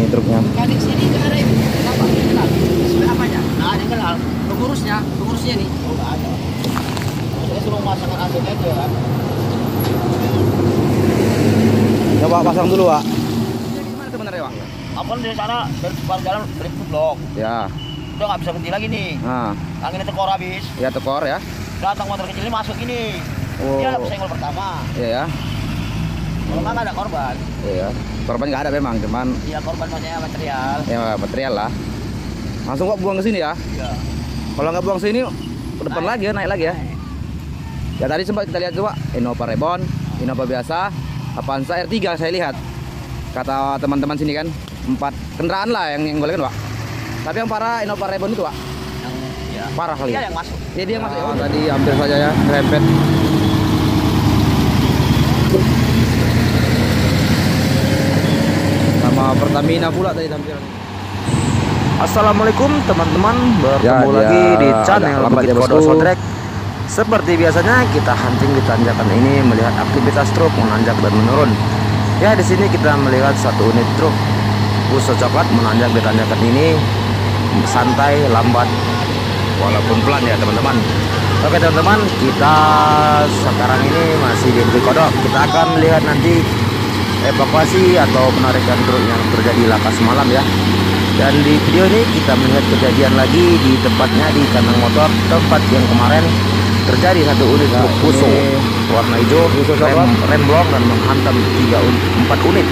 truknya. Di sini nggak ada yang apa? Kenal? Sudah apanya? Nah, ada yang kenal. Pengurusnya nih. Oh, nggak ada. Saya suruh masangkan aset aja kan. Coba pasang dulu, Pak. Jadi gimana sebenarnya, Pak? Apa dari sana dari sepanjang jalan dari blok. Ya. Udah nggak bisa berhenti lagi nih. Nah, Anginnya tekor habis. ya tekor ya. Datang motor kecil ini masuk ini. Oh. Dia dapat senggol pertama. Iya ya. Kalau nggak ada korban. Iya. Korban nggak ada memang, cuman Iya korban maksudnya material. ya material lah. Langsung Pak buang ke sini ya. Iya. Kalau nggak buang sini ke depan lagi ya, naik lagi ya. Ya tadi sempat kita lihat tuh Pak, Innova Reborn, Innova biasa, Avanza R3 saya lihat. Kata teman-teman sini kan, 4 kendaraan lah yang boleh kan Pak. Tapi yang parah Innova Reborn itu Pak. Yang ya. Parah kali. Dia Ya? yang masuk. Dia yang masuk. Oh, tadi hampir saja ya, rempet. Sama Pertamina pula tadi tampilan. Assalamualaikum teman-teman, bertemu Ya, lagi di channel lambat Bukit ya, Kodok bosku. Sotrek. Seperti biasanya kita hunting di tanjakan ini melihat aktivitas truk menanjak dan menurun. Ya, di sini kita melihat satu unit truk busa coklat menanjak di tanjakan ini santai, lambat, walaupun pelan ya teman-teman. Oke teman-teman, kita sekarang ini masih di Bukit Kodok. Kita akan melihat nanti evakuasi atau penarikan truk yang terjadi laka semalam ya. Dan di video ini kita melihat kejadian lagi di tempatnya di kandang motor, tempat yang kemarin terjadi satu unit truk Fuso warna hijau remblong dan menghantam 4 unit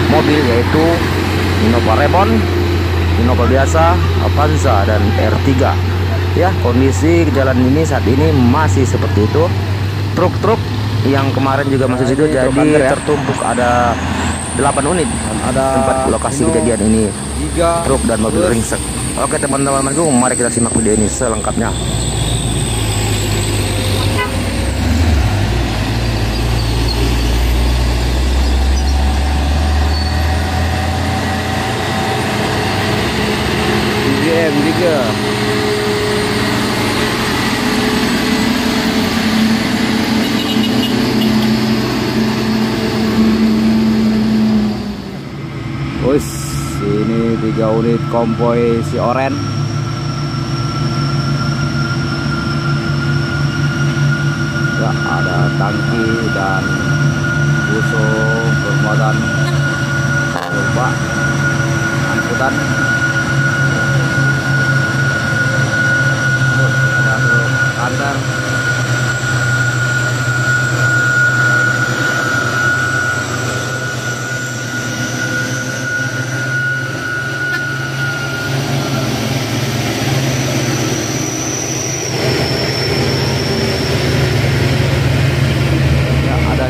mobil, yaitu Innova Reborn, Innova biasa, Avanza dan R3. Ya, kondisi jalan ini saat ini masih seperti itu. Truk-truk yang kemarin juga masih situ, jadi tertumpuk ada 8 unit tempat lokasi kejadian ini, truk dan mobil ringsek. Oke teman-temanku, mari kita simak video ini selengkapnya. BBM 3. Wis, ini 3 unit konvoy si Oren. Ya, ada tangki dan Fuso bermuatan lupa angkutan. Ada truk antar.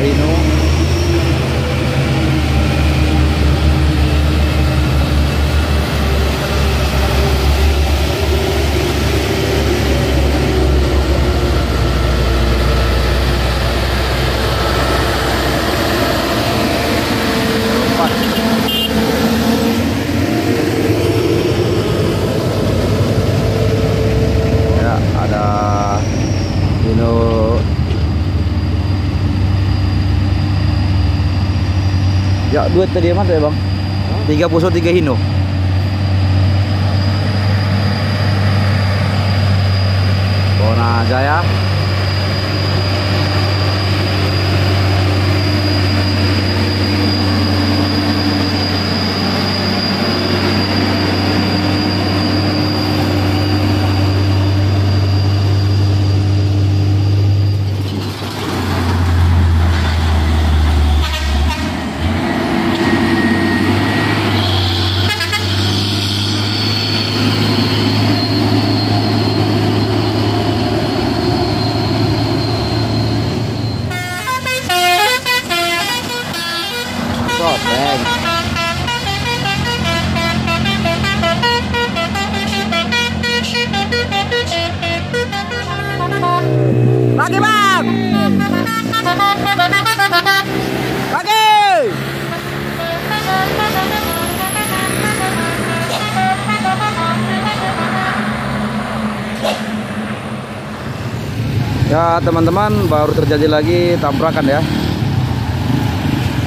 Hino. Ya, ada Hino. Ya, duit tadi mana ya bang? 3 Fuso 3 Hino. Bona Jaya. Lagi bang, lagi. Ya teman-teman, baru terjadi lagi tabrakan ya.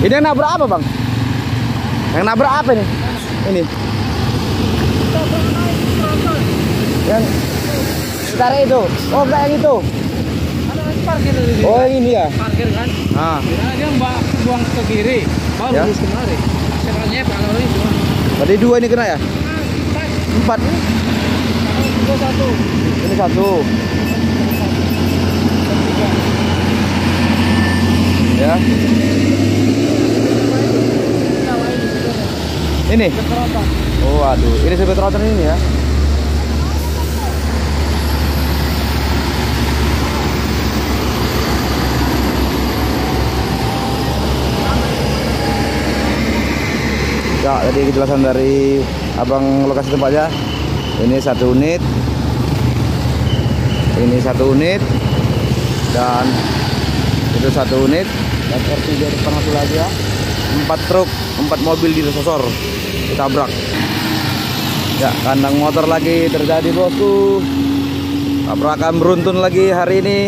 Ini yang nabrak apa bang? Yang nabrak apa nih? Ini. Yang tarik itu. Oh, enggak yang itu. Parkir dari sini. Oh, yang ini ya. Parkir kan? Ah. Nah, dia buang ke kiri, baru Ya. lurus kemari. Sebenarnya kalau ini cuma Tadi 2 ini kena ya? 4. itu satu. Ini 1. Ya. Ini. Oh, aduh. Ini sebet rotor ini ya. Ya, tadi kejelasan dari abang lokasi tempatnya. Ini 1 unit. Ini 1 unit. Dan itu 1 unit. Dan R3 depan satu lagi ya. 4 truk, 4 mobil disosor, ditabrak. Ya, kandang motor lagi terjadi bosku. Tabrakan beruntun lagi hari ini.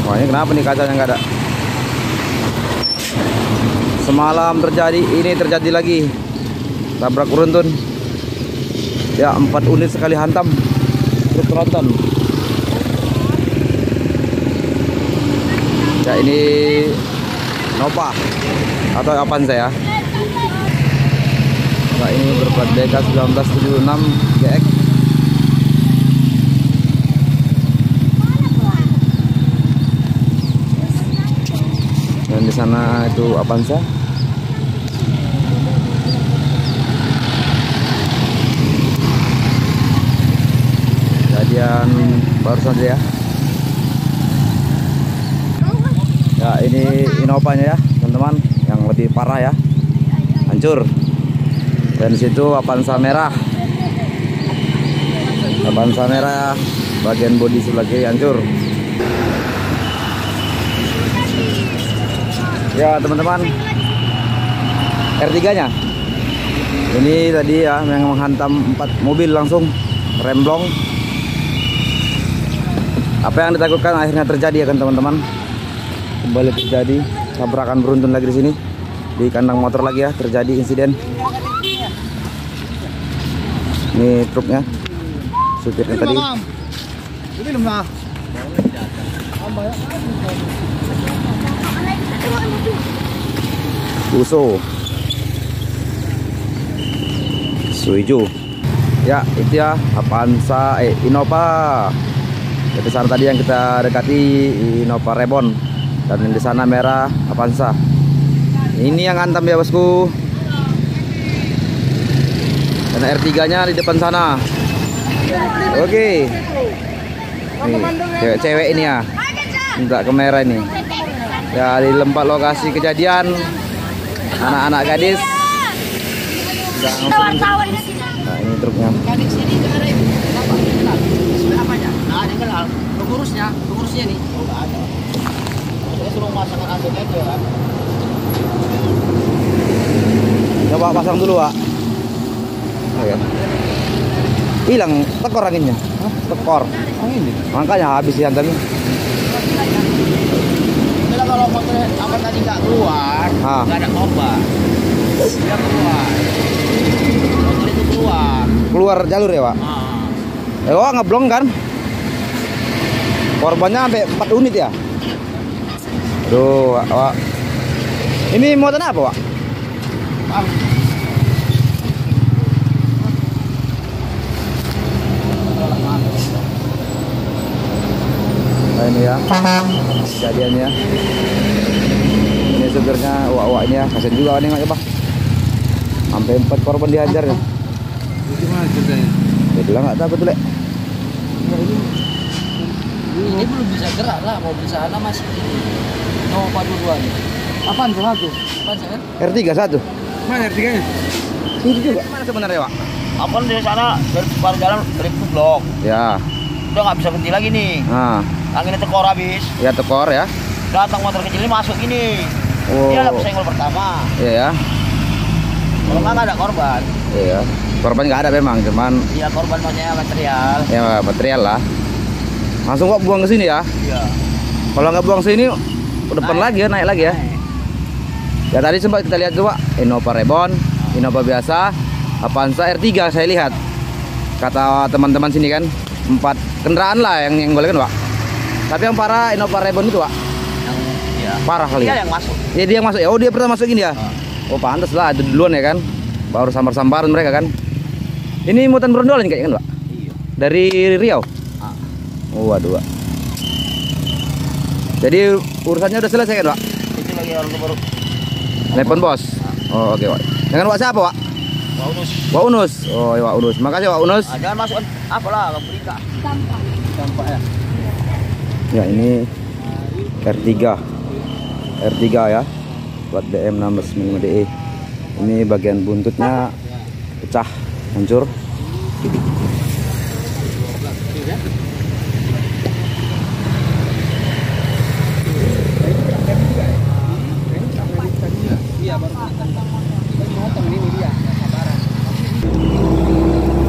Wah, ini kenapa nih kacanya nggak ada? Semalam terjadi, ini terjadi lagi. Tabrak beruntun. Ya, 4 unit sekali hantam. Truk tronton. Ya, ini Nova atau Avanza ya. Nah, ini berplat BK 1976 GX. Dan di sana itu Avanza. Kejadian baru saja ya. Ya, ini Innovanya ya, teman-teman, yang lebih parah ya. Hancur. Dan situ Avanza merah. Avanza merah, bagian bodi sebelah kiri hancur. Ya, teman-teman. R3-nya. Ini tadi ya yang menghantam 4 mobil langsung remblong. Apa yang ditakutkan akhirnya terjadi ya kan, teman-teman. Kembali terjadi tabrakan beruntun lagi di sini. Di kandang motor lagi ya terjadi insiden. Ini truknya. Supirnya tadi. Uso. Suiju. Ya, itu ya Avanza Innova. Itu sana tadi yang kita dekati Innova Reborn. Dan di sana merah Avanza. Ini yang hantam ya bosku. Dan R3-nya di depan sana. Oke. Nih, cewek-cewek ini ya. Minta ke merah ini. Ya, di tempat lokasi kejadian anak-anak gadis. Nah, ini truknya. Gadis sini dari apa? Kenal. Apanya? Nah, ada yang kenal. Pengurusnya nih. Oh, enggak ada. Saya suruh masangkan anduk aja kan. Coba pasang dulu, Pak. Oke. Hilang tekor anginnya. Tekor. Angin nih. Makanya habis ya hantamnya. Bila kalau motor apa tadi nggak keluar, nggak ada korban. Dia keluar. Motor itu keluar. Keluar jalur ya, Pak? Oh, ngeblong kan? Korbannya sampai 4 unit ya? Tuh, Pak. Ini muatan apa, Pak? Nah, ini ya kejadiannya. Ini supirnya wak ini ya, kasian juga nih nggak, Pak. Sampai 4 korban dihajar ya. Gimana ceritanya? Ya bilang nggak takut tuh, Lek. Ini belum bisa gerak lah, mobil sana masih Nova duluan. Apaan satu? Apaan kan? R3 1. Mana R3-nya? Ini juga. Mana sebenarnya, Pak? Apa dari sana dari baru jalan dari blok. Ya. Udah nggak bisa berhenti lagi nih. Nah, Anginnya tekor habis. ya tekor ya. Datang motor kecil ini masuk gini. Oh. Dia lah pesenggol pertama. Iya ya. Kalau nggak ada korban. Iya. Korban nggak ada memang, cuman Iya korban maksudnya material. ya material lah. Langsung kok buang ke sini ya. Iya. Kalau nggak buang sini ke depan lagi ya, naik lagi ya. Ya tadi sempat kita lihat tuh Pak, Innova Reborn, Innova biasa, Avanza R3 saya lihat. Kata teman-teman sini kan, 4 kendaraan lah yang boleh kan Pak. Tapi yang parah Innova Reborn itu Pak. Yang ya. Parah kali Dia ya. yang masuk. Ya dia yang masuk ya. Oh dia pertama masukin dia. Oh pantas lah itu duluan ya kan. Baru sambar-sambaran mereka kan. Ini mutan berondolan kayaknya kan Pak. Iya. Dari Riau. Ah. Oh waduh Pak. Jadi urusannya udah selesai kan Pak? Itu lagi orang baru. Telepon bos. Oh oke Pak. Dengan Pak siapa Pak? Wah, Unus. Pak Unus. Oh iya Pak Unus. Makasih Pak Unus. Jangan masuk apalah berita. Sampah ya. Ya ini R3 ya buat BM 695DE. Ini bagian buntutnya pecah, hancur.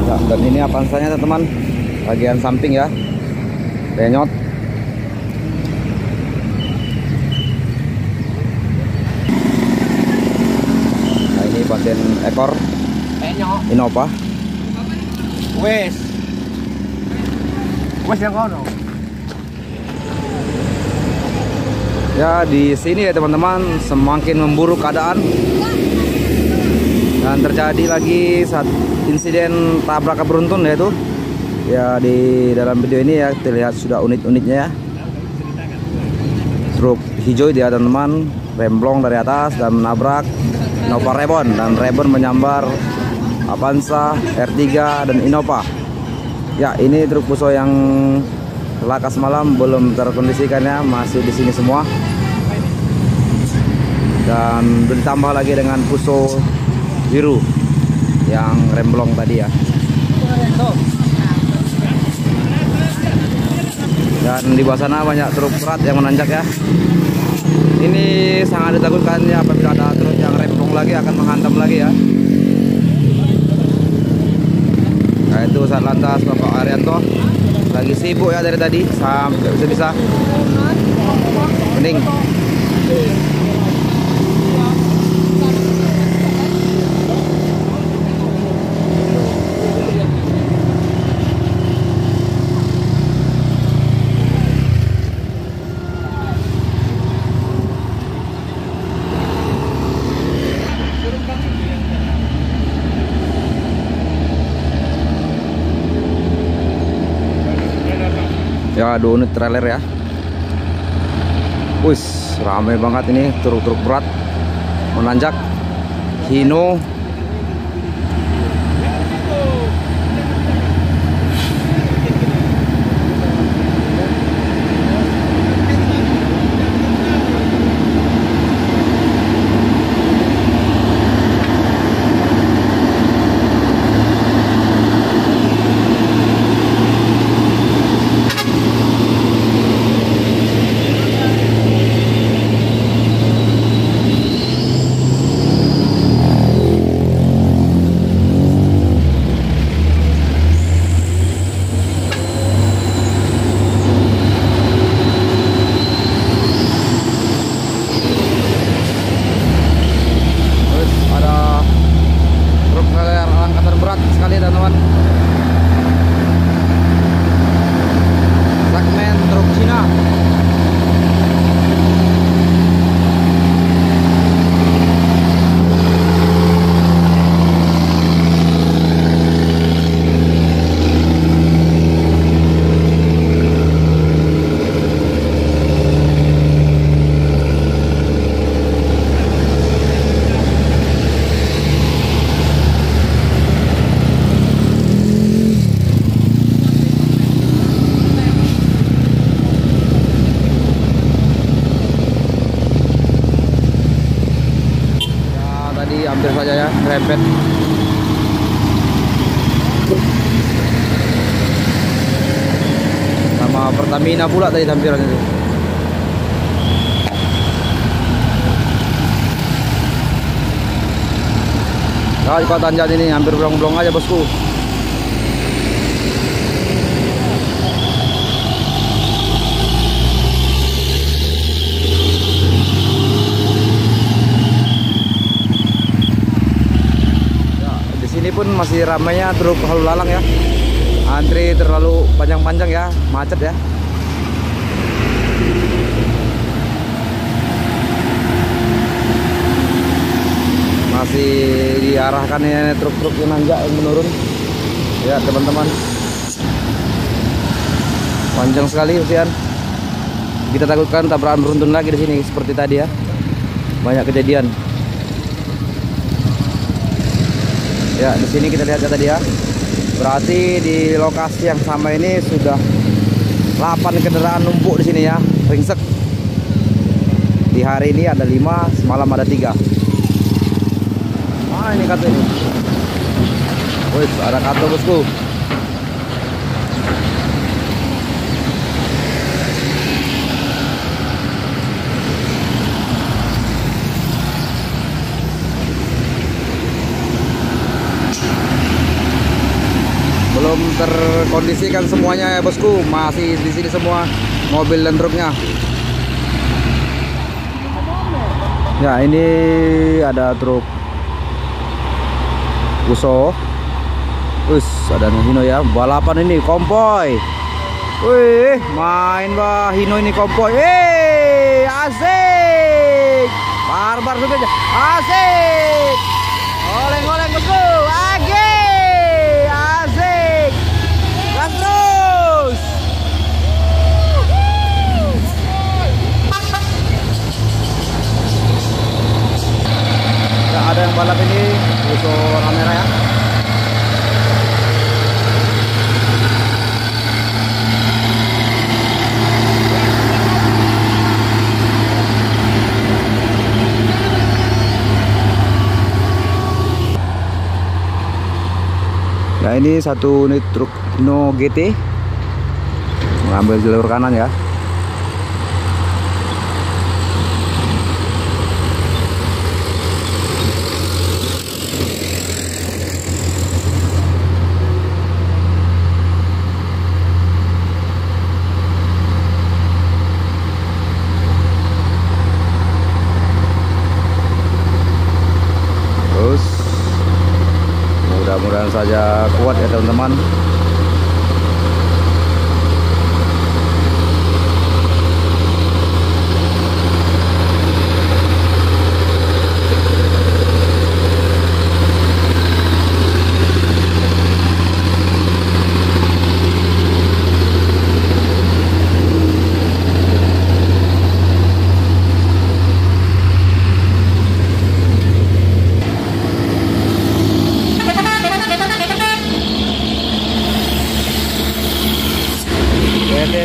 Ya, dan ini Avanzanya teman-teman, bagian samping ya, penyot. Bagian ekor Innova. Wes yang kono. Ya di sini ya teman-teman, semakin memburuk keadaan dan terjadi lagi saat insiden tabrak beruntun yaitu ya di dalam video ini ya terlihat sudah unit-unitnya ya. Truk hijau dia teman-teman remblong dari atas dan menabrak Innova Reborn, dan Reborn menyambar Avanza, R3 dan Innova. Ya, ini truk Fuso yang laka semalam belum terkondisikan ya, masih di sini semua. Dan ditambah lagi dengan Fuso biru yang remblong tadi ya. Dan di bawah sana banyak truk berat yang menanjak ya. Ini sangat ditakutkan ya apabila ada truk yang remblong lagi akan menghantam lagi ya. Nah itu Satlantas Bapak Arianto lagi sibuk ya dari tadi sampai bisa-bisa. Mending. Ya 2 unit trailer ya. Wis ramai banget ini truk-truk berat menanjak Hino. Hampir saja ya rempet. Sama Pertamina pula tadi hampiran itu. Nah, di kota Tanjat ini hampir blong-blong aja bosku. masih ramainya truk lalu lalang ya. Antri terlalu panjang-panjang ya, macet ya. Masih diarahkan ini truk-truk yang nanjak yang menurun. Ya teman-teman, panjang sekali usian. Kita takutkan tabrakan beruntun lagi di sini seperti tadi ya. Banyak kejadian. Ya, di sini kita lihat ya tadi ya. Berarti di lokasi yang sama ini sudah 8 kendaraan numpuk di sini ya, ringsek. Di hari ini ada 5, semalam ada 3. Mana ini kartu ini? Wih, ada kartu bosku. Belum terkondisikan semuanya ya bosku, masih di sini semua mobil dan truknya. Ya, ini ada truk Uso. Ada Hino ya, balapan ini kompoi. Wih, main bah Hino ini kompoi. Asik. Barbar juga aja. Asik. Oleng-oleng bosku. Asik. Gas terus. Ya, ada yang balap ini Uso warna merah ya. Nah, ini satu unit truk Hino GT mengambil jalur kanan ya. Terus mudah-mudahan saja kuat ya teman-teman.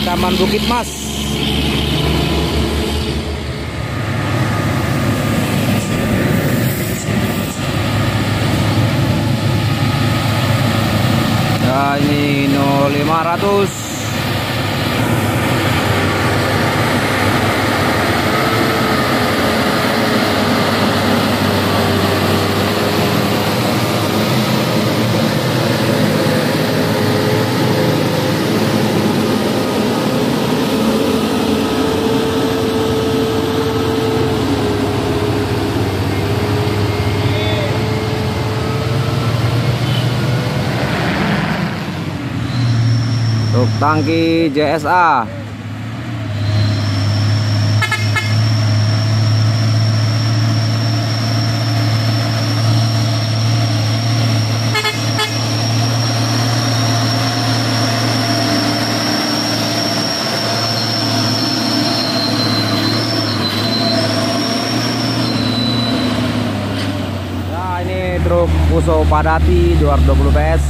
Taman Bukit Mas. Nah, ini 0500. Truk tangki JSA. Nah, ini truk Uso Padati 220 PS.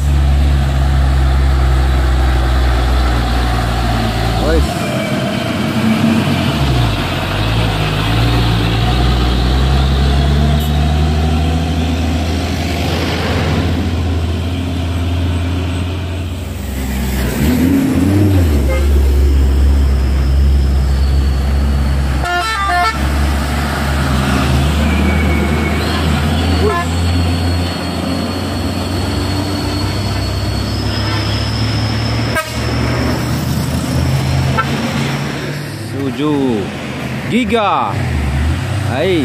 Giga. Hai.